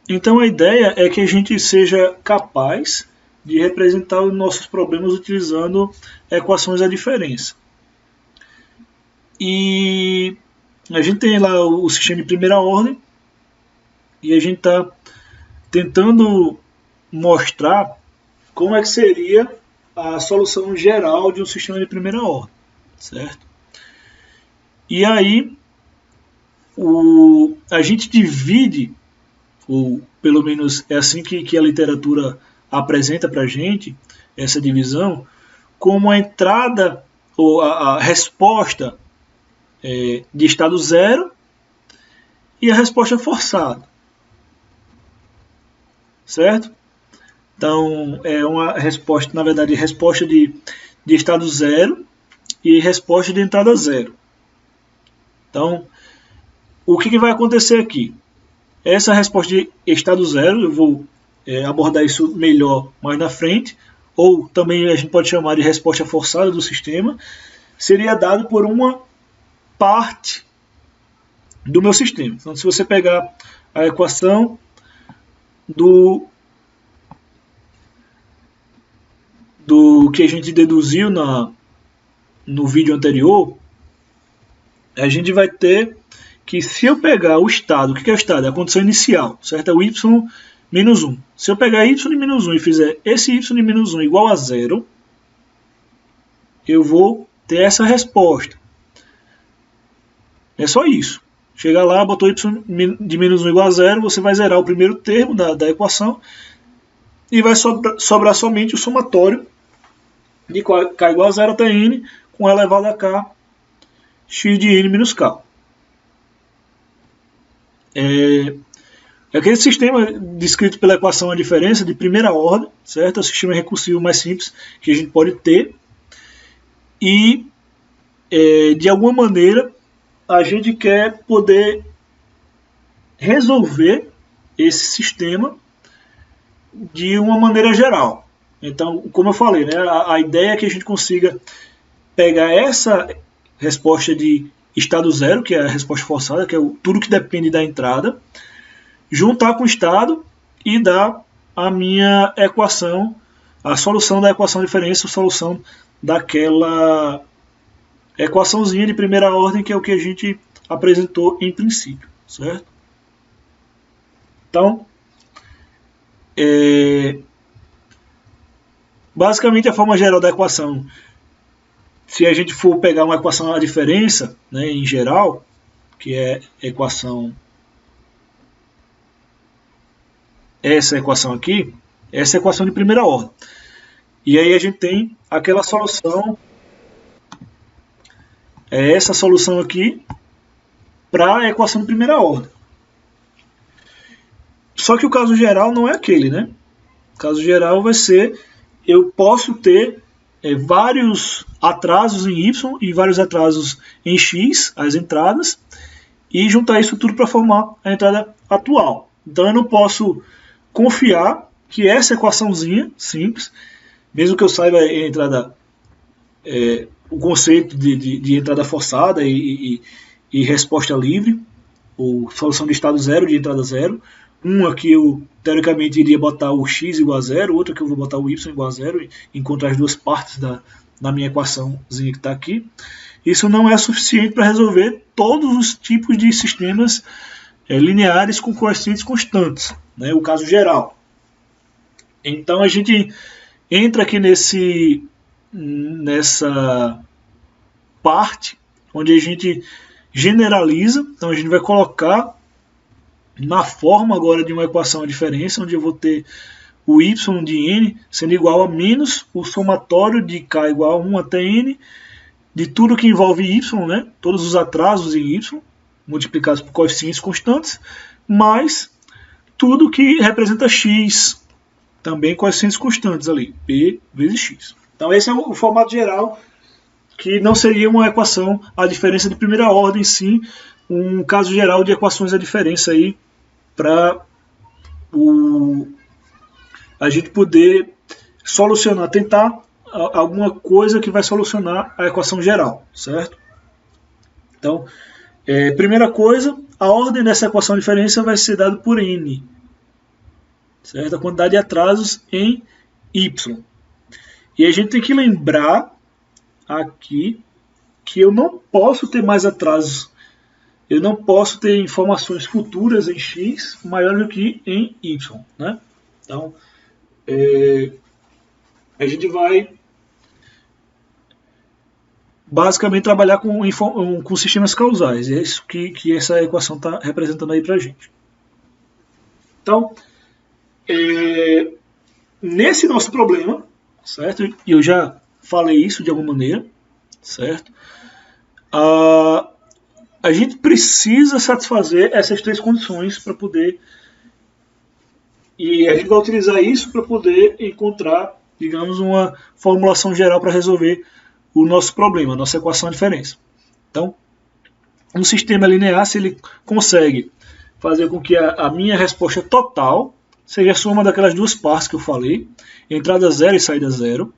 Então a ideia é que a gente seja capaz de representar os nossos problemas utilizando equações da diferença. E a gente tem lá o sistema de primeira ordem e a gente está tentando mostrar como é que seria a solução geral de um sistema de primeira ordem, certo? E aí a gente divide, ou pelo menos é assim que a literatura apresenta para a gente, essa divisão, como a entrada ou a resposta de estado zero e a resposta forçada, certo? Então é uma resposta, na verdade, resposta de estado zero e resposta de entrada zero. Então, o que vai acontecer aqui? Essa resposta de estado zero, eu vou abordar isso melhor mais na frente, ou também a gente pode chamar de resposta forçada do sistema, seria dado por uma parte do meu sistema. Então, se você pegar a equação do que a gente deduziu no vídeo anterior, a gente vai ter que, se eu pegar o estado, o que é o estado? É a condição inicial, certo? É o y menos 1. Se eu pegar y de menos 1 e fizer esse y de menos 1 igual a zero, eu vou ter essa resposta. É só isso. Chega lá, botou y de menos 1 igual a zero, você vai zerar o primeiro termo da equação e vai sobrar somente o somatório de k igual a zero até n com elevado a k x de n menos k. Aquele sistema descrito pela equação a diferença de primeira ordem, certo? É o sistema recursivo mais simples que a gente pode ter. E, de alguma maneira, a gente quer poder resolver esse sistema de uma maneira geral. Então, como eu falei, né, a ideia é que a gente consiga pegar essa resposta de estado zero, que é a resposta forçada, que é tudo que depende da entrada, juntar com o estado e dar a minha equação, a solução da equação de diferença, a solução daquela equaçãozinha de primeira ordem, que é o que a gente apresentou em princípio, certo? Então, basicamente a forma geral da equação, se a gente for pegar uma equação da diferença, né, em geral, que é essa equação aqui, essa é a equação de primeira ordem. E aí a gente tem aquela solução, essa solução aqui, para a equação de primeira ordem. Só que o caso geral não é aquele, né? O caso geral vai ser, eu posso ter vários atrasos em y e vários atrasos em x, as entradas, e juntar isso tudo para formar a entrada atual. Então eu não posso confiar que essa equaçãozinha simples, mesmo que eu saiba a entrada, o conceito de entrada forçada e resposta livre, ou solução de estado zero, de entrada zero, uma que eu teoricamente iria botar o x igual a zero, outra que eu vou botar o y igual a zero e encontrar as duas partes da minha equaçãozinha que está aqui. Isso não é suficiente para resolver todos os tipos de sistemas lineares com coeficientes constantes, né, o caso geral. Então a gente entra aqui nessa parte onde a gente generaliza. Então a gente vai colocar na forma agora de uma equação a diferença, onde eu vou ter o y de n sendo igual a menos o somatório de k igual a 1 até n, de tudo que envolve y, né, todos os atrasos em y, multiplicados por coeficientes constantes, mais tudo que representa x, também coeficientes constantes ali, p vezes x. Então esse é o formato geral, que não seria uma equação a diferença de primeira ordem, sim um caso geral de equações a diferença aí, para a gente poder solucionar, tentar alguma coisa que vai solucionar a equação geral, certo? Então, primeira coisa, a ordem dessa equação de diferença vai ser dada por n. certo? A quantidade de atrasos em Y. E a gente tem que lembrar aqui que eu não posso ter mais atrasos, eu não posso ter informações futuras em X maior do que em Y, né? Então, a gente vai basicamente trabalhar com sistemas causais. É isso que essa equação está representando aí para a gente. Então, nesse nosso problema, certo? E eu já falei isso de alguma maneira, certo? A gente precisa satisfazer essas três condições para poder, e a gente vai utilizar isso para poder encontrar, digamos, uma formulação geral para resolver o nosso problema, a nossa equação de diferença. Então, um sistema linear, se ele consegue fazer com que a minha resposta total seja a soma daquelas duas partes que eu falei, entrada 0 e saída 0.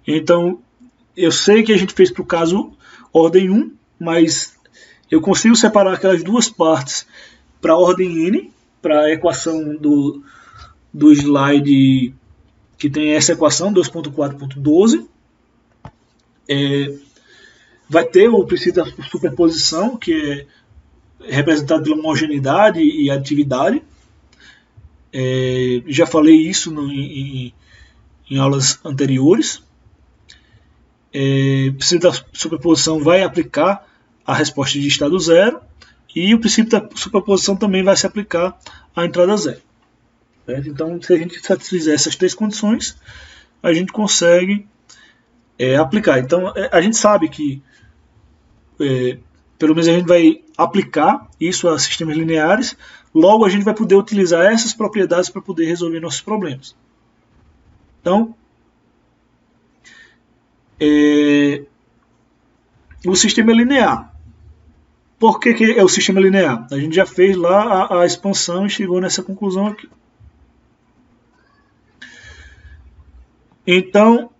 Então, eu sei que a gente fez para o caso ordem 1, mas eu consigo separar aquelas duas partes para a ordem n, para a equação do slide que tem essa equação, 2.4.12. Vai ter o princípio da superposição, que é representado pela homogeneidade e aditividade. Já falei isso em aulas anteriores. O princípio da superposição vai aplicar a resposta de estado zero, e o princípio da superposição também vai se aplicar à entrada zero. Certo? Então, se a gente satisfizer essas três condições, a gente consegue aplicar. Então, a gente sabe que, pelo menos a gente vai aplicar isso a sistemas lineares, logo a gente vai poder utilizar essas propriedades para poder resolver nossos problemas. Então, o sistema linear. Por que é o sistema linear? A gente já fez lá a expansão e chegou nessa conclusão aqui. Então,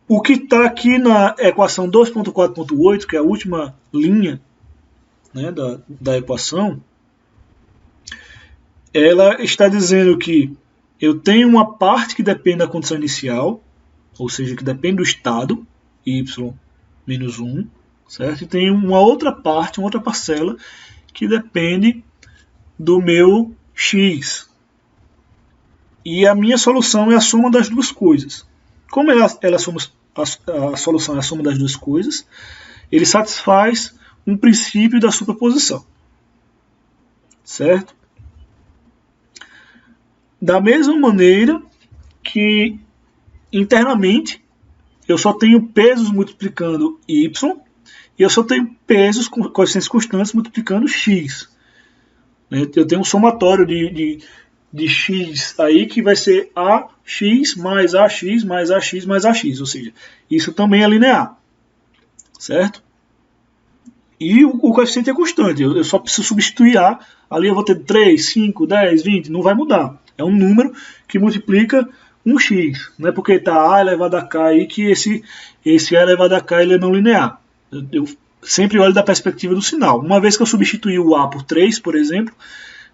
o que está aqui na equação 2.4.8, que é a última linha, né, da equação, ela está dizendo que eu tenho uma parte que depende da condição inicial, ou seja, que depende do estado, y menos 1, certo? E tem uma outra parte, uma outra parcela, que depende do meu x. E a minha solução é a soma das duas coisas. Como a solução é a soma das duas coisas, ele satisfaz um princípio da superposição. Certo? Da mesma maneira que internamente eu só tenho pesos multiplicando y e eu só tenho pesos com coeficientes constantes multiplicando x. Eu tenho um somatório de x aí que vai ser ax mais ax mais ax mais ax, ou seja, isso também é linear, certo? E o coeficiente é constante, eu só preciso substituir a, ali eu vou ter 3, 5, 10, 20, não vai mudar. É um número que multiplica um x, não é porque está a elevado a k aí que esse a elevado a k ele é não linear. Eu sempre olho da perspectiva do sinal. Uma vez que eu substituir o a por 3, por exemplo,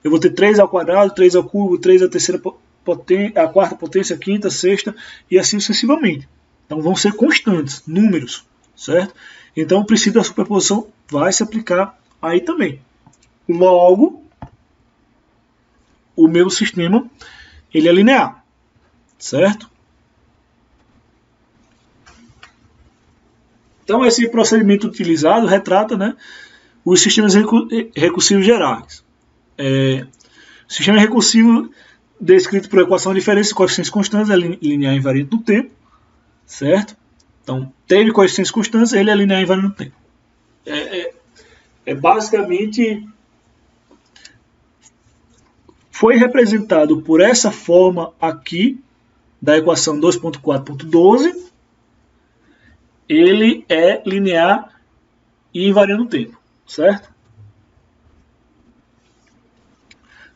eu vou ter 3 ao quadrado, 3 ao cubo, 3 à terceira potência, a quarta potência, a quinta, a sexta e assim sucessivamente. Então vão ser constantes, números, certo? Então o princípio da superposição vai se aplicar aí também. Logo, o meu sistema ele é linear, certo? Então esse procedimento utilizado retrata, né, os sistemas recursivos gerais. Sistema recursivo descrito por equação de diferença de coeficientes constantes é linear invariante no tempo, certo? Então, teve coeficientes constantes, ele é linear invariante no tempo. Basicamente, foi representado por essa forma aqui, da equação 2.4.12, ele é linear e invariante no tempo, certo?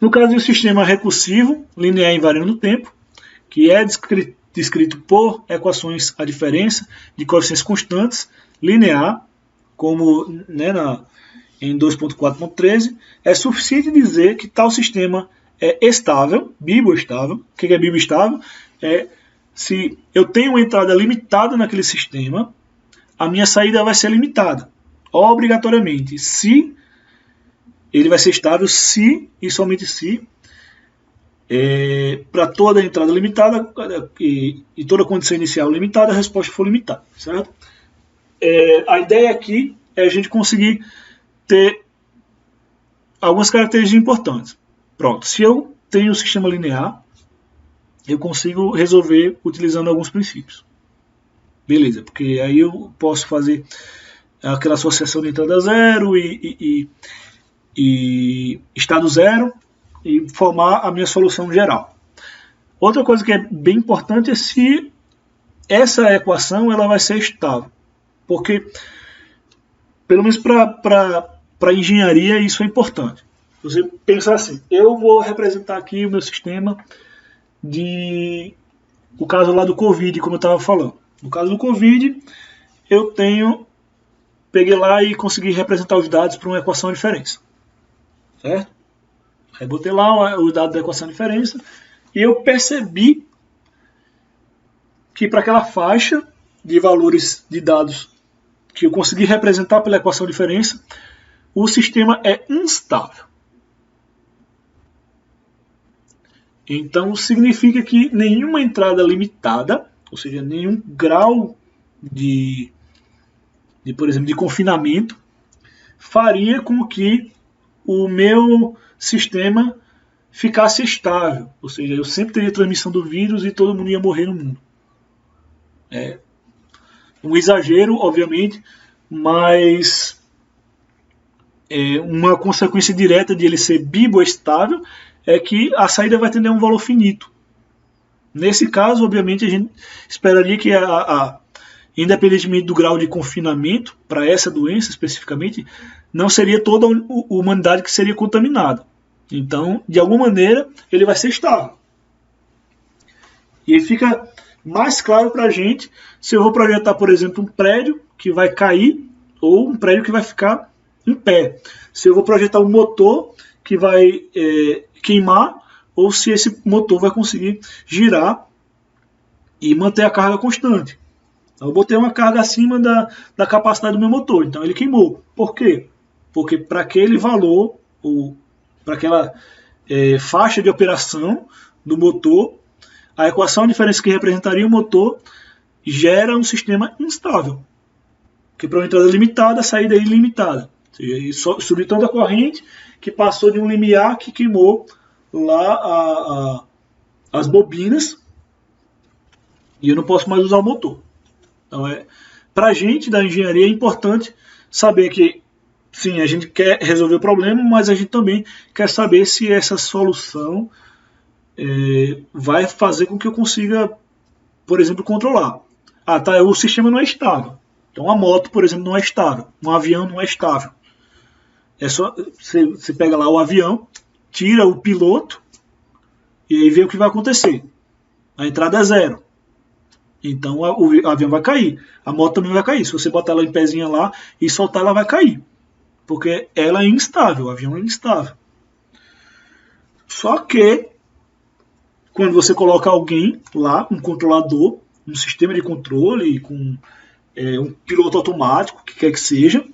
No caso do sistema recursivo, linear invariante no tempo, que é descrito por equações à diferença de coeficientes constantes, linear, como né, em 2.4.13, é suficiente dizer que tal sistema é estável, biboestável. O que é biboestável? É se eu tenho uma entrada limitada naquele sistema, a minha saída vai ser limitada, obrigatoriamente. Se ele vai ser estável, se e somente se, para toda entrada limitada e toda condição inicial limitada, a resposta for limitada, certo? A ideia aqui é a gente conseguir ter algumas características importantes. Pronto, se eu tenho um sistema linear, eu consigo resolver utilizando alguns princípios. Beleza, porque aí eu posso fazer aquela associação de entrada zero e estado zero e formar a minha solução geral. Outra coisa que é bem importante é se essa equação ela vai ser estável. Porque, pelo menos para engenharia, isso é importante. Você pensar assim, eu vou representar aqui o meu sistema o caso lá do Covid, como eu estava falando. No caso do Covid, eu peguei lá e consegui representar os dados para uma equação de diferença. Certo? Aí botei lá os dados da equação de diferença e eu percebi que para aquela faixa de valores de dados que eu consegui representar pela equação de diferença, o sistema é instável. Então significa que nenhuma entrada limitada, ou seja, nenhum grau por exemplo, de confinamento, faria com que o meu sistema ficasse estável. Ou seja, eu sempre teria transmissão do vírus e todo mundo ia morrer no mundo. É um exagero, obviamente, mas uma consequência direta de ele ser biboestável é que a saída vai ter um valor finito. Nesse caso, obviamente, a gente esperaria que, independentemente do grau de confinamento, para essa doença especificamente, não seria toda a humanidade que seria contaminada. Então, de alguma maneira, ele vai ser estável. E aí fica mais claro para a gente se eu vou projetar, por exemplo, um prédio que vai cair ou um prédio que vai ficar em pé. Se eu vou projetar um motor que vai queimar ou se esse motor vai conseguir girar e manter a carga constante. Então, eu botei uma carga acima da capacidade do meu motor, então ele queimou. Por quê? Porque para aquele valor, ou para aquela faixa de operação do motor, a equação de diferença que representaria o motor gera um sistema instável. Que para uma entrada limitada, a saída é ilimitada. Ou seja, subiu tanta corrente que passou de um limiar que queimou lá as bobinas e eu não posso mais usar o motor. Então, para a gente da engenharia é importante saber que, sim, a gente quer resolver o problema, mas a gente também quer saber se essa solução vai fazer com que eu consiga, por exemplo, controlar. O sistema não é estável. Então, a moto, por exemplo, não é estável. Um avião não é estável. É só você pega lá o avião, tira o piloto e aí vê o que vai acontecer. A entrada é zero. Então o avião vai cair. A moto também vai cair. Se você botar ela em pezinha lá e soltar, ela vai cair. Porque ela é instável, o avião é instável. Só que quando você coloca alguém lá, um controlador, um sistema de controle com um piloto automático, o que quer que seja,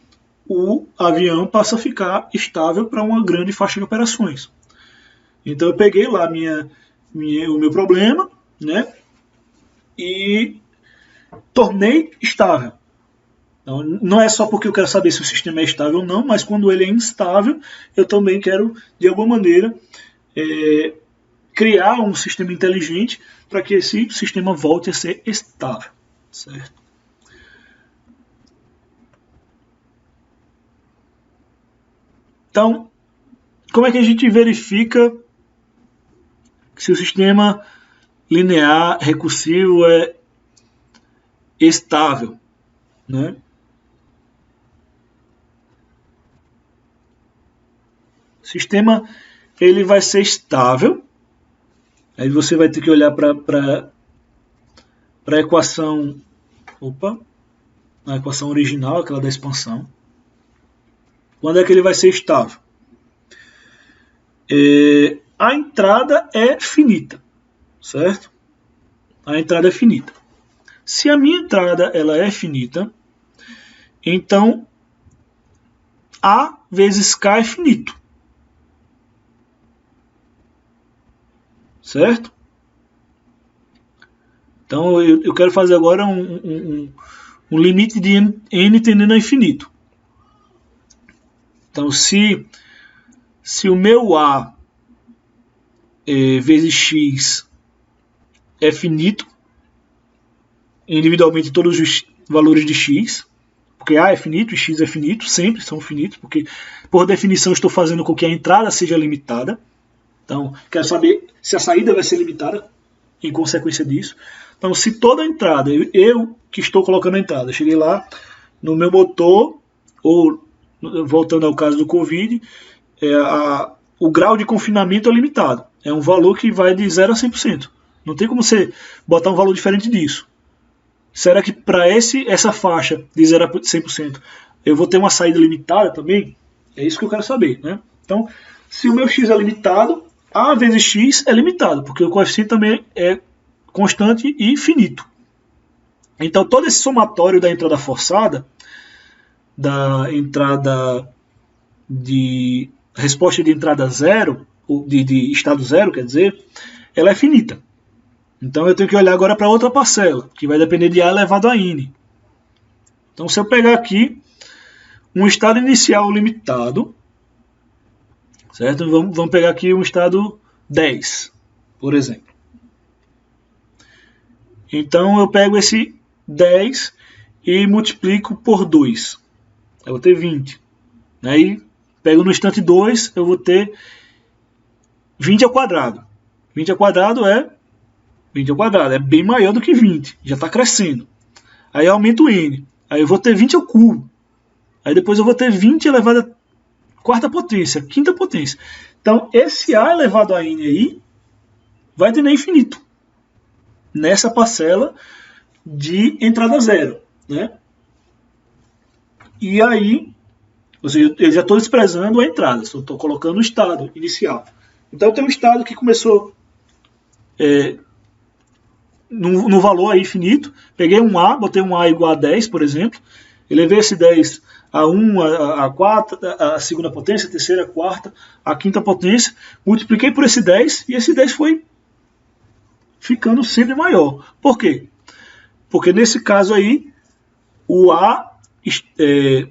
o avião passa a ficar estável para uma grande faixa de operações. Então eu peguei lá o meu problema, né, e tornei estável. Então, não é só porque eu quero saber se o sistema é estável ou não, mas quando ele é instável, eu também quero, de alguma maneira, criar um sistema inteligente para que esse sistema volte a ser estável. Certo? Então, como é que a gente verifica se o sistema linear recursivo é estável, né? O sistema ele vai ser estável. Aí você vai ter que olhar para a equação, a equação original, aquela da expansão. Quando é que ele vai ser estável? a entrada é finita, certo? A entrada é finita. Se a minha entrada ela é finita, então A vezes K é finito, certo? Então eu quero fazer agora um limite de n tendendo a infinito. Então se o meu A vezes x é finito, individualmente todos os valores de x, porque A é finito e x é finito, sempre são finitos, porque por definição estou fazendo com que a entrada seja limitada. Então quero saber se a saída vai ser limitada em consequência disso. Então se toda a entrada, eu que estou colocando a entrada, cheguei lá no meu motor, ou voltando ao caso do Covid, o grau de confinamento é limitado. É um valor que vai de 0 a 100%. Não tem como você botar um valor diferente disso. Será que para essa faixa de 0 a 100% eu vou ter uma saída limitada também? É isso que eu quero saber, né? Então, se o meu x é limitado, A vezes x é limitado, porque o coeficiente também é constante e finito. Então, todo esse somatório da entrada forçada, da entrada de resposta de entrada zero, de estado zero, quer dizer, ela é finita. Então eu tenho que olhar agora para outra parcela, que vai depender de A elevado a n. Então se eu pegar aqui um estado inicial limitado, certo? Vamos pegar aqui um estado 10, por exemplo. Então eu pego esse 10 e multiplico por 2. Eu vou ter 20. Aí pego no instante 2, eu vou ter 20 ao quadrado. 20 ao quadrado é 20 ao quadrado, é bem maior do que 20, já está crescendo. Aí eu aumento o n, aí eu vou ter 20 ao cubo. Aí depois eu vou ter 20 elevado à quarta potência, quinta potência. Então esse A elevado a n aí vai tender a infinito nessa parcela de entrada zero, né? E aí, ou seja, eu já estou desprezando a entrada, só estou colocando o estado inicial. Então eu tenho um estado que começou no valor aí finito, peguei um A, botei um A igual a 10, por exemplo, elevei esse 10 a 1, a 4, a segunda potência, a terceira, a quarta, a quinta potência, multipliquei por esse 10 e esse 10 foi ficando sempre maior. Por quê? Porque nesse caso aí, o A,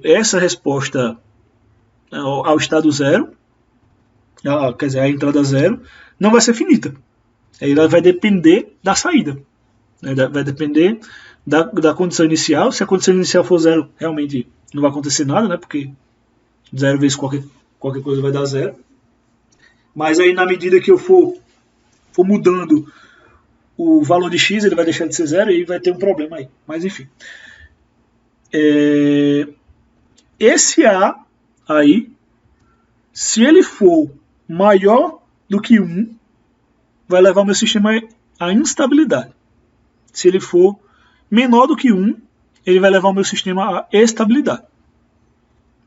essa resposta ao estado zero, quer dizer, a entrada zero, não vai ser finita. Ela vai depender da saída. Vai depender da condição inicial. Se a condição inicial for zero, realmente não vai acontecer nada, né? Porque zero vezes qualquer coisa vai dar zero. Mas aí na medida que eu for mudando o valor de x, ele vai deixar de ser zero e vai ter um problema aí. Mas enfim. Esse A aí, se ele for maior do que 1, vai levar o meu sistema à instabilidade. Se ele for menor do que 1, ele vai levar o meu sistema à estabilidade.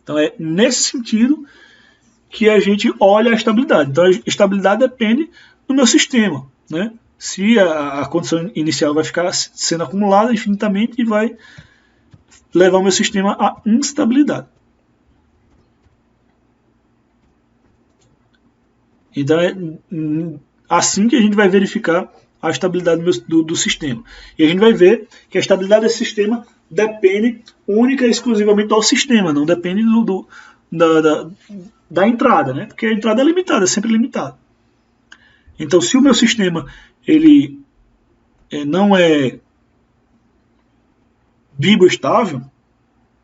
Então é nesse sentido que a gente olha a estabilidade. Então a estabilidade depende do meu sistema, né? Se a condição inicial vai ficar sendo acumulada infinitamente e vai levar o meu sistema à instabilidade. Então é assim que a gente vai verificar a estabilidade do sistema. E a gente vai ver que a estabilidade desse sistema depende única e exclusivamente do sistema, não depende da entrada, né? Porque a entrada é limitada, é sempre limitada. Então, se o meu sistema ele não é biboestável,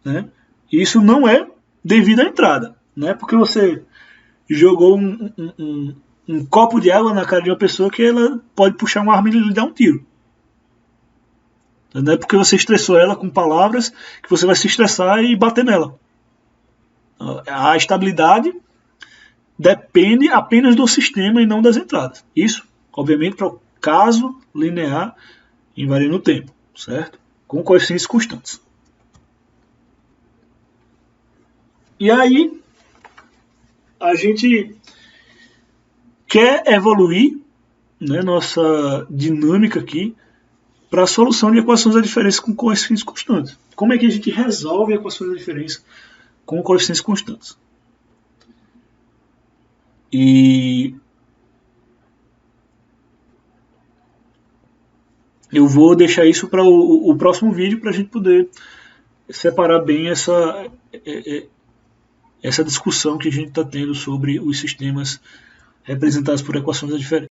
né? Isso não é devido à entrada, não é porque você jogou um copo de água na cara de uma pessoa que ela pode puxar uma arma e lhe dar um tiro. Não é porque você estressou ela com palavras que você vai se estressar e bater nela. A estabilidade depende apenas do sistema e não das entradas. Isso, obviamente, para o caso linear invariando o tempo, certo? Com coeficientes constantes. E aí, a gente quer evoluir, né, nossa dinâmica aqui para a solução de equações da diferença com coeficientes constantes. Como é que a gente resolve equações da diferença com coeficientes constantes? E eu vou deixar isso para o próximo vídeo para a gente poder separar bem essa discussão que a gente está tendo sobre os sistemas representados por equações da diferença.